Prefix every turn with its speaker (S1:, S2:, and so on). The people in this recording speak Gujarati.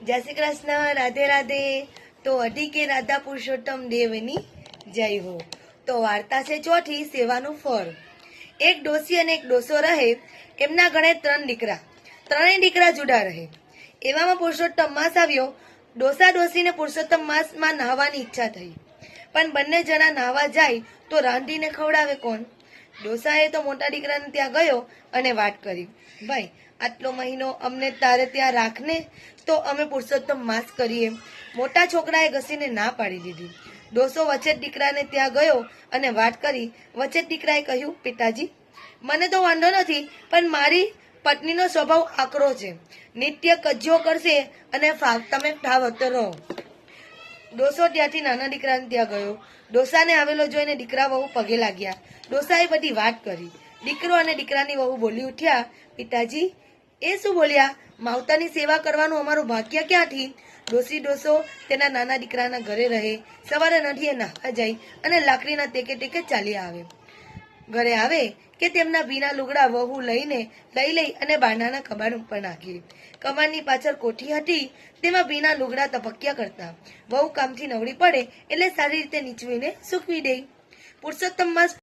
S1: જય શ્રી કૃષ્ણ, રાધે રાધે। તો અઢી કે રાધા પુરુષોત્તમ દેવની જય હો। તો વાર્તા છે ચોથી, સેવાનું ફળ। એક ડોસી અને એક ડોસો રહે। એમના ઘરે 3 દીકરા, ત્રણેય દીકરા જુદા રહે। એવામાં પુરુષોત્તમ માસ આવ્યો। ડોસા ડોસીને પુરુષોત્તમ માસમાં નહાવાની ઈચ્છા થઈ, પણ બંને જણા નહાવા જાય તો રાંધીને ખવડાવે કોણ? ડોસાએ તો મોટા દીકરાને ત્યાં ગયો અને વાત કરી, ભાઈ આટલો મહિનો અમને તારે ત્યાં રાખને, તો અમે પુરુષોત્તમ માસ કરીએ। મોટા છોકરાએ ઘસીને ના પાડી દીધી। ડોસો વચ્ચે દીકરાને ત્યાં ગયો અને વાત કરી। વચ્ચે દીકરાએ કહ્યું, પિતાજી મને તો વાંધો નથી, પણ મારી પત્નીનો સ્વભાવ આકરો છે, નિત્ય કજ્જો કરશે અને તમે ઠાવતો રહો। ડોસો ત્યાંથી નાના દીકરાને ત્યાં ગયો। ડોસાને આવેલો જોઈને દીકરા વહુ પગે લાગ્યા। ડોસાએ બધી વાત કરી। દીકરો અને દીકરાની વહુ બોલી ઉઠ્યા, પિતાજી એ શું બોલ્યા? માવતરની સેવા કરવાનું અમારું ભાગ્ય ક્યાંથી? ડોસી ડોસો તેના નાના દીકરાના ઘરે રહે। સવારે નદીએ નહાવા જાય અને લાકડીના ટેકે ટેકે ચાલી આવે। ઘરે આવે કે તેમના ભીના લુગડા વહુ લઈ અને બારણાના કબાટ ઉપર નાખી। કબાટની પાછળ કોઠી હતી, તેમાં ભીના લુગડા તપક્યા કરતા। વહુ કામથી નવરી પડે એટલે સારી રીતે નીચવીને સૂકવી દે। પુરુષોત્તમ માસ